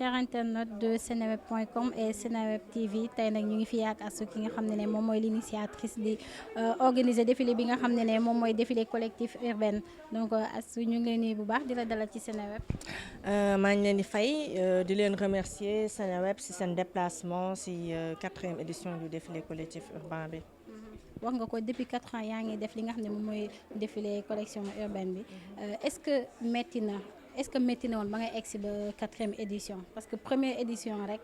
chers internautes de seneweb.com et Seneweb TV tey nag ñu ngi fi ak Astou ki nga xam ne moom mooy l'initiatrice di organiser défilé bi nga xam ne moom mooy défilé collectif urbain donc Astou ñu ngi leen nuyu bu baax di la dalal ci Seneweb. maa ngi leen di fay di leen remercier Seneweb si seen déplacement si 4e édition du défilé collectif urbain bi. wax nga ko depuis 4 ans yaa ngi def li nga xam ne moom mooy défilé collection urbaine bi est-ce que métti na woon ba ngay egsi ba 4e édition parce que première édition rek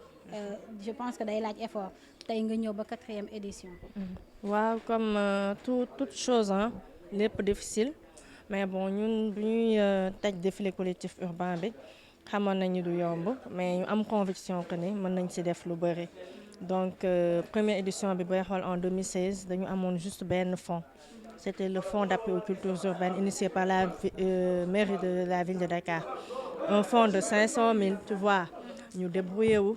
je pense que day laaj effort tey nga ñëw ba 4e édition. waaw comme toute chose lépp difficile mais bon ñun bu ñuy taj défilé collectif urbain bi xamoon nañu du yomb mais ñu am conviction que ni mën nañ ci def lu bëri. Donc première édition bi booy xool en 2016 dañu amoon juste benn fonds c'était le fonds d'appui aux cultures urbaines initié par la mairie de la ville de Dakar un fonds de 500 000 tu vois ñu débrouillé wu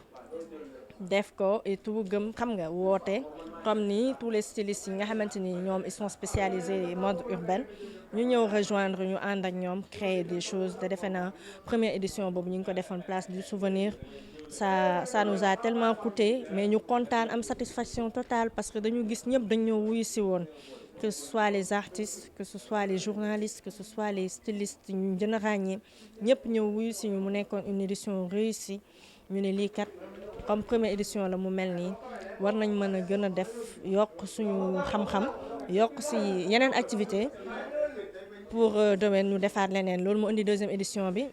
def ko et tout gëm xam nga woote comme ni tous les stylistes yi nga xamante ni ñoom ils sont spécialisés mode urbaine ñu ñëw rejoindre ñu ànd ak ñoom créer des choses te defe naa première édition boobu ñu ngi ko defoon place du souvenir. Ça nous a tellement coûté mais ñu kontaan am satisfaction totale parce que dañu gis ñëpp dañu ñëw wuyu si woon que ce soit les artistes que ce soit les journalistes que ce soit les stylistes ñu gën a ràññee ñëpp ñëw wuyu si ñu mu nekkoon une édition réussie ñu ne lii kat comme première édition la mu mel nii war nañ mën a gën a def yokk suñu xam-xam yokk si yeneen activité pour domaine ñu defaat leneen loolu mu indi 2e édition bi.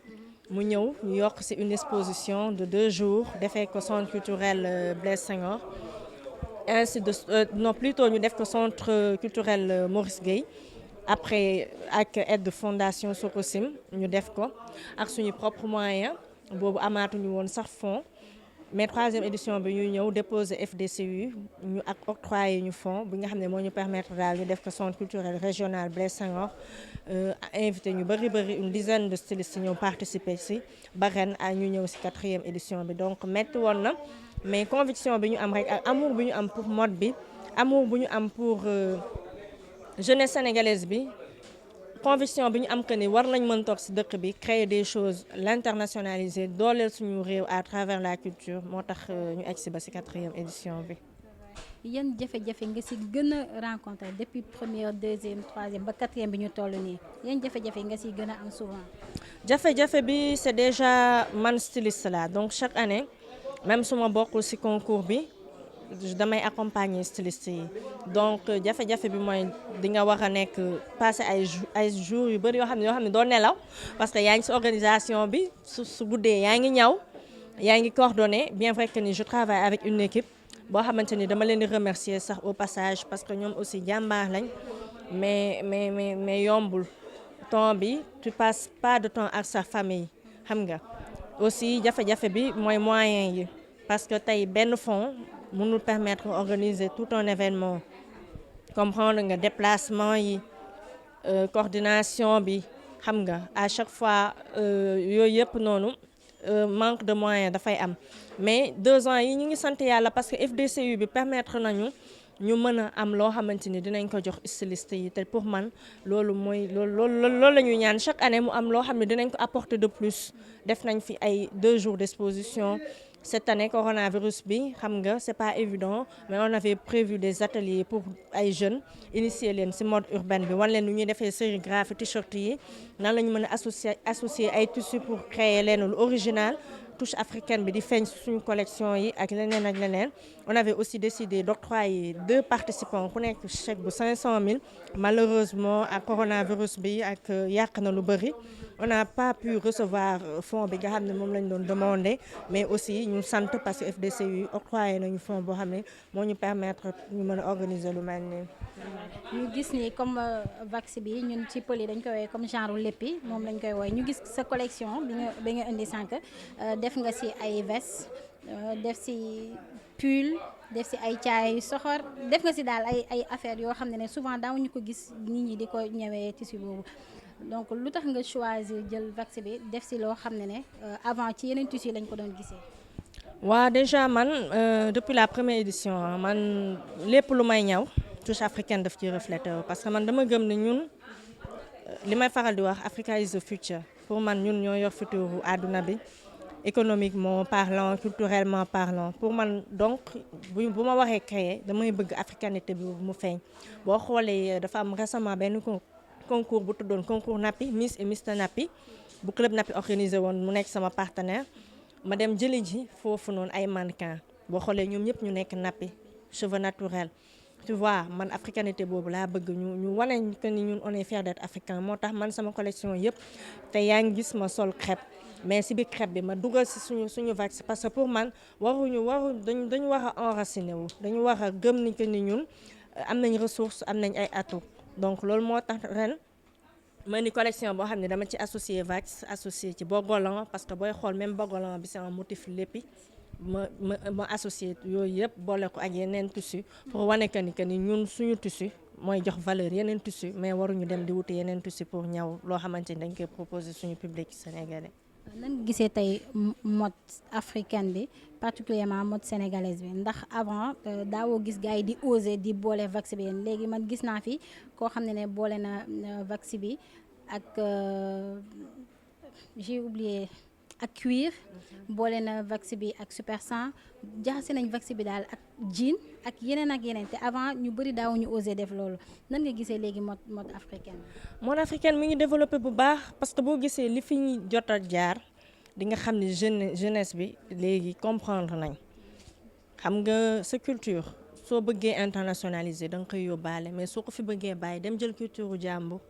mu ñëw ñu yokk ci une exposition de 2 jours defee ko centre culturel Blaise Senghor ainsi de non plutôt ñu def ko centre culturel Maurice Guèye après ak aide de fondation Sococim ñu def ko ak suñu propre moyen boobu amaatuñu woon sax fonds mais 3e édition bi ñu ñëw déposer FDCU ñu ak octroyer ñu fonds bi nga xam ne moo ñu permettre daal ñu def ko centre culturel régional Blaise Senghor invité ñu bëri une dizaine de stylistes ñëw participer ci ba ren ñu ñëw ci 4e édition bi donc metti woon na mais conviction bi ñu am rek ak amour bi ñu am pour mode bi amour bu ñu am pour jeunesse sénégalaise bi conviction bi ñu am que ni war nañ mën toog ci dëkk bi créer des choses l'internationaliser dooleel suñu réew à travers la culture moo tax ñu egg ci ba ci 4e édition bi. yan jafe-jafe nga ci gën a rencontrer depuis première 2e 3e ba 4e bi ñu toll nii yan jafe-jafe nga ci gën a am souvent. jafe-jafe bi c'est déjà man styliste la donc chaque année même su ma bokkul ci concours bi damay accompagner styliste yi donc jafe-jafe bi mooy di nga war a nekk passer ay jours yu bari yoo xam ne doo nelaw parce que yaa ngi ci organisation bi su guddee yaa ngi ñaw yaa ngi coordonner bien vrai que ni je travaille avec une équipe. boo xamante ni dama leen di remercier sax au passage parce que ñoom aussi jàmbaar lañ mais yombul temps bi tu passes pas de temps ak sa famille xam nga aussi jafe-jafe bi mooy moyen yi parce que tey benn fonds mënul permettre organiser tout un événement comprendre nga déplacement yi coordination bi xam nga à chaque fois yooyu yëpp noonu manque de moyens dafay am mais 2 ans yi ñu ngi sant yàlla parce que FDCU bi permettre nañu ñu mën a am loo xamante ni dinañ ko jox styliste yi te pour man loolu mooy loolu la ñuy ñaan chaque année mu am loo xam ne dinañ ko apporter de plus def nañ fi ay 2 jours d'exposition cette année coronavirus bi xam nga c'est pas évident mais on avait prévu des ateliers pour ay jeunes initier leen ci mode urbaine bi wan leen nu ñuy defee sérigraphie t-shirt yi nan la ñu mën a associer ay tissus pour créer leen lu original touche africaine bi di feeñ suñu collection yi ak leneen on avait aussi décidé d'octroyer 2 participants ku nekk chèque bu 500 000 malheureusement ak coronavirus bi ak yàq na lu bëri on n'a pas pu recevoir fonds bi nga xam ne moom lañ doon demander mais aussi ñu sant parce que FDCU octroyé nañu fonds boo xam ne moo ñu permettre ñu mën a organiser lu mel nii. ñu gis ni comme vax bi ñun ci pël yi dañ koy woowee comme genre léppi moom lañ koy woowee ñu gis sa collection bi nga indi sànq def nga ci ay veste def ci pull def ci ay caay yu soxor def nga ci daal ay affaires yoo xam ne souvent daawuñu ko gis nit ñi di ko ñëwee tissu boobu donc lu tax nga choisir jël vax bi def ci loo xam ne avant ci yeneen tissu lañ ko doon gisee. waaw déjà man depuis la première édition man lépp lu may ñaw touche africaine daf ci reflété parce que man dama gëm ne ñun li may faral di wax Africa is the future pour man ñun ñoo yor futur àdduna bi économiquement parlant, culturellement parlant. Pour man donc bu ma waxee créer damay bëgg africanité bi mu feeñ boo xoolee dafa am récemment benn concours bu tuddoon concours Napi Miss et Mister Napi bu club Napi organisé woon mu nekk sama partenaire ma dem jëli ji foofu noonu ay mannequin boo xoolee ñoom ñëpp ñu nekk Napi cheveux naturels. Tu vois man africanité boobu laa bëgg ñu wane que ni ñun on est fier d'être africain moo tax man sama collection yëpp te yaa ngi gis ma sol crêpe mais si biir crêpe bi ma dugal si suñu vax parce que pour man dañu war a enraciné wu dañu war a gëm ni que ni ñun am nañ ressource am nañ ay atout donc loolu moo tax ren ma ni collection boo xam ne dama ci associé vax associé ci bogolan parce que booy xool même bogolan bi c'est un motif léppi ma associé yooyu yëpp boole ko ak yeneen tissu pour wane que ni ñun suñu tissu mooy jox valeur yeneen tissu mais waruñu dem di wuti yeneen tissu pour ñaw loo xamante ni dañ koy proposer suñu public sénégalais. nan nga gisee tey mode africaine bi particulièrement mode sénégalaise bi ndax avant daawoo gis gars yi di oser di boole vax bi léegi man gis naa fi koo xam ne boole na vax bi ak j'ai oublié ak cuir boole na vax bi ak super 100 jaxase nañ vax bi daal ak jean ak yeneen te avant ñu bëri daawuñu oser def loolu nan nga gisee léegi mode africaine. mode africaine mi ngi développé bu baax parce que boo gisee li fi ñu jot a jaar di nga xam ne jeunesse bi léegi comprendre nañ xam nga sa culture soo bëggee internationaliser da nga koy yóbbaale mais soo ko fi bëggee bàyyi dem jël culture u jàmbur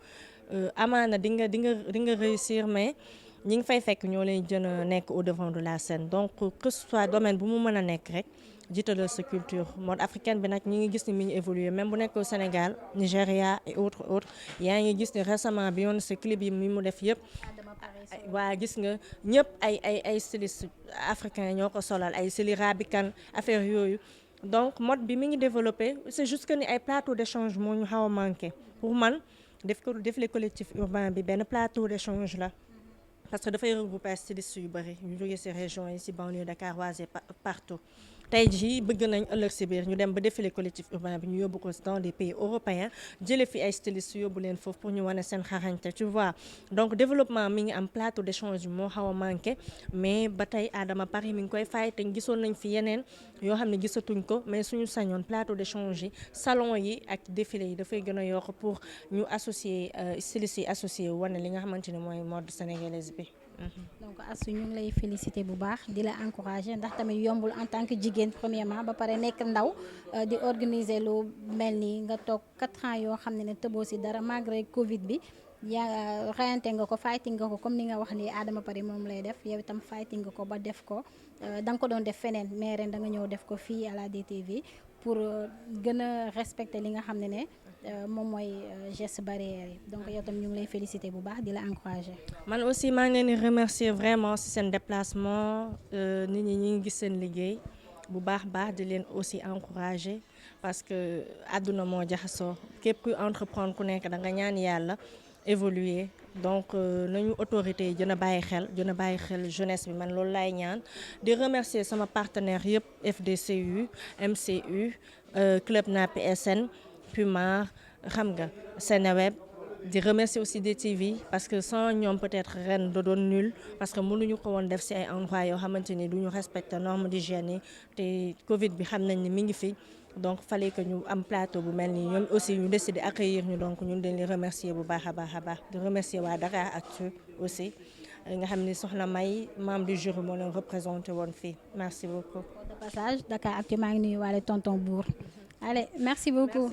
amaana di nga réussir mais. ñi ngi fay fekk ñoo leen jën a nekk au devant de la scène donc que ce soit domaine bu mu mën a nekk rek jiitalal sa culture mode africaine bi nag ñi ngi gis ni mi ngi évoluer même bu nekk au Sénégal Nigéria et autres yaa ngi gis ni récemment bi yoon sa clip yi mi mu def yëpp waa gis nga ñëpp ay stylistes africains ñoo ko solal ay Sely Rabikan affaire yooyu donc mode bi mi ngi développé c'est juste que ni ay plateau d'échange moo ñu xaw a manqué pour man def les collectifs urbains bi benn plateau d'échange la parce que dafay regrouper ay stylistes yu bëri ñu jógee ci région yi ci banlieue dakaroise et partout tey jii bëgg nañ ëllëg ci biir ñu dem ba défilé collectif urbain bi ñu yóbbu ko dans des pays européens jële fi ay stylistes yóbbu leen foofu pour ñu wane seen xarañte tu vois donc développement mi ngi am plateau d'échange bi moo xaw a manqué mais ba tey Adama Paris mi ngi koy fay te gisoon nañ fi yeneen yoo xam ne gisatuñ ko mais suñu sañoon plateau d'échange yi salon yi ak défilé yi dafay gën a yokk pour ñu associer stylistes yi associé wane li nga xamante ne mooy mode sénégalaise bi. donc Astou ñu ngi lay féliciter bu baax di la encourager ndax tamit yombul en tant que jigéen premièrement ba pare nekk ndaw di organiser lu mel nii nga toog 4 ans yoo xam ne tëboo ci dara malgré Covid bi yaa rayante nga ko fighting nga ko comme ni nga wax ni Adama Paris moom lay def yow itam fighting nga ko ba def ko da nga ko doon def feneen mais ren da nga ñëw def ko fii à la DTV pour gën a respecter li nga xam ne moom mooy geste barrière yi donc yow tam ñu ngi lay féliciter bu baax di la encourager. man aussi maa ngi leen di remercier vraiment ci seen déplacement nit ñi ngi gis seen liggéey bu baax di leen aussi encourager parce que àdduna moo jaxasoo képp kuy entreprendre ku nekk da nga ñaan yàlla évoluer donc nañu autorités yi gën a bàyyi xel jeunesse bi man loolu laay ñaan di remercier sama partenaire yëpp FDCU MCU Club Napi SN Pumar xam nga Seneweb di remercier aussi DTV parce que sans ñoom peut-être ren da doon nul parce que mënuñu ko woon def ci ay endroits yoo xamante ni duñu respecter normes d'hygiène yi te Covid bi xam nañ ni mi ngi fi donc fallait que ñu am plateau bu mel nii ñoom aussi ñu décider accueillir ñu donc ñun dañ leen remercier bu baax a baax di remercier waa Dakaractu aussi nga xam ni soxna May membre du jury moo leen représenté woon fii merci beaucoup. de passage Dakaractu maa ngi nuyu waale tonton Bour allez merci beaucoup.